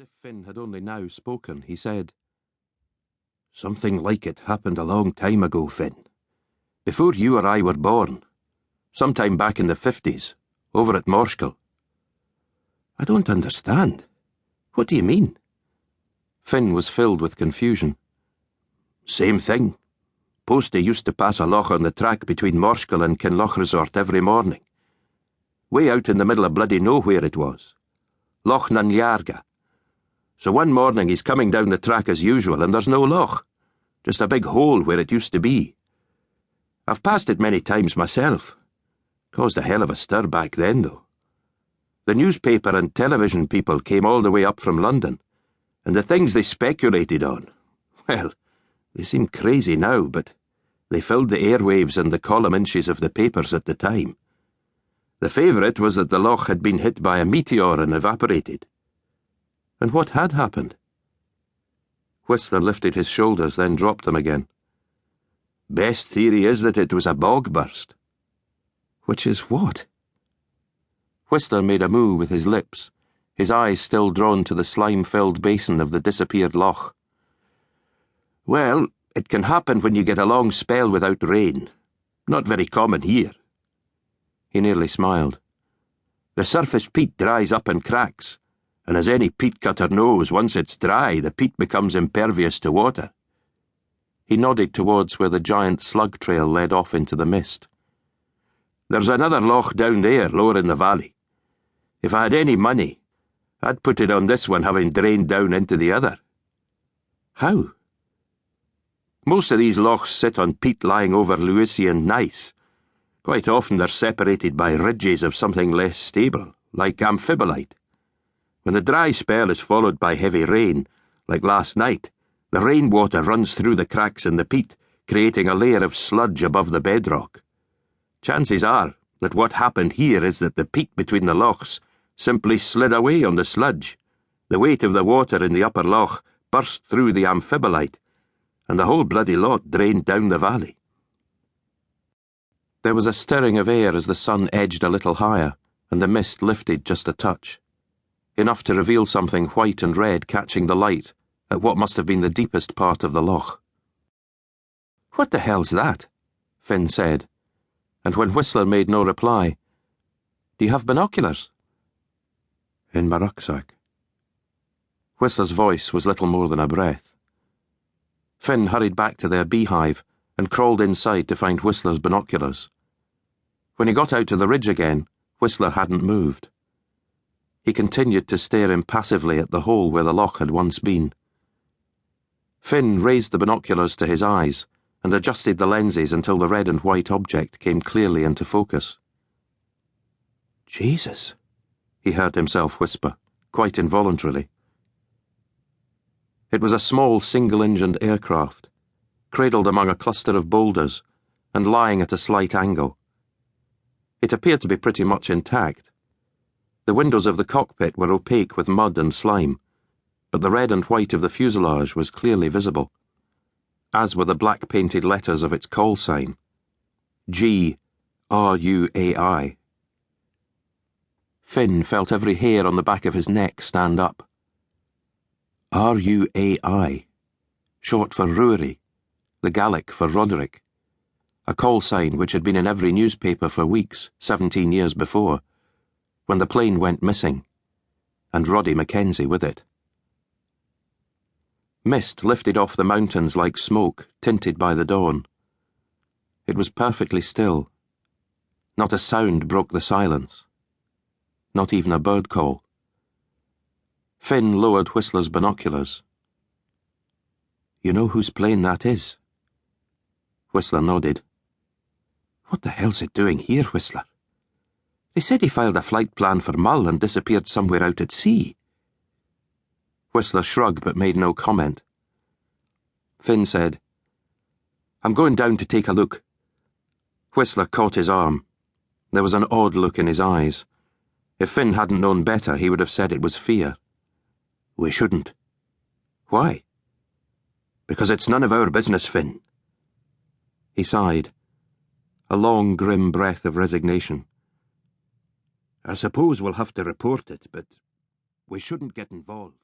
if Fin had only now spoken, he said, "Something like it happened a long time ago, Fin. Before you or I were born. Sometime back in the 50s, over at Morskill." "I don't understand. What do you mean?" Fin was filled with confusion. "Same thing. Postie used to pass a loch on the track between Morskill and Kinloch Resort every morning. Way out in the middle of bloody nowhere it was. Loch Nanliarga. So one morning he's coming down the track as usual and there's no loch. Just a big hole where it used to be. I've passed it many times myself. Caused a hell of a stir back then, though. The newspaper and television people came all the way up from London, and the things they speculated on, well, they seem crazy now, but they filled the airwaves and the column inches of the papers at the time. The favourite was that the loch had been hit by a meteor and evaporated. And what had happened? Whistler lifted his shoulders, then dropped them again. "Best theory is that it was a bog burst." "Which is what?" Whistler made a moo with his lips, his eyes still drawn to the slime-filled basin of the disappeared loch. "Well, it can happen when you get a long spell without rain. Not very common here." He nearly smiled. "The surface peat dries up and cracks, and as any peat cutter knows, once it's dry, the peat becomes impervious to water." He nodded towards where the giant slug trail led off into the mist. "There's another loch down there, lower in the valley. If I had any money, I'd put it on this one having drained down into the other." "How?" "Most of these lochs sit on peat lying over Lewisian gneiss. Quite often they're separated by ridges of something less stable, like amphibolite. When the dry spell is followed by heavy rain, like last night, the rainwater runs through the cracks in the peat, creating a layer of sludge above the bedrock. Chances are that what happened here is that the peat between the lochs simply slid away on the sludge. The weight of the water in the upper loch burst through the amphibolite, and the whole bloody lot drained down the valley." There was a stirring of air as the sun edged a little higher, and the mist lifted just a touch. Enough to reveal something white and red catching the light at what must have been the deepest part of the loch. "What the hell's that?" Fin said, and when Whistler made no reply, "Do you have binoculars?" "In my rucksack." Whistler's voice was little more than a breath. Fin hurried back to their beehive and crawled inside to find Whistler's binoculars. When he got out to the ridge again, Whistler hadn't moved. He continued to stare impassively at the hole where the loch had once been. Fin raised the binoculars to his eyes and adjusted the lenses until the red and white object came clearly into focus. "Jesus," he heard himself whisper, quite involuntarily. It was a small single-engined aircraft, cradled among a cluster of boulders and lying at a slight angle. It appeared to be pretty much intact. The windows of the cockpit were opaque with mud and slime, but the red and white of the fuselage was clearly visible, as were the black-painted letters of its call sign, G-R-U-A-I. Fin felt every hair on the back of his neck stand up. R-U-A-I, short for Ruari, the Gaelic for Roderick, a call sign which had been in every newspaper for weeks, 17 years before, when the plane went missing, and Roddy Mackenzie with it. Mist lifted off the mountains like smoke, tinted by the dawn. It was perfectly still. Not a sound broke the silence. Not even a bird call. Fin lowered Whistler's binoculars. "You know whose plane that is?" Whistler nodded. "What the hell's it doing here, Whistler? They said he filed a flight plan for Mull and disappeared somewhere out at sea." Whistler shrugged but made no comment. Fin said, "I'm going down to take a look." Whistler caught his arm. There was an odd look in his eyes. If Fin hadn't known better, he would have said it was fear. "We shouldn't." "Why?" "Because it's none of our business, Fin." He sighed, a long, grim breath of resignation. "I suppose we'll have to report it, but we shouldn't get involved."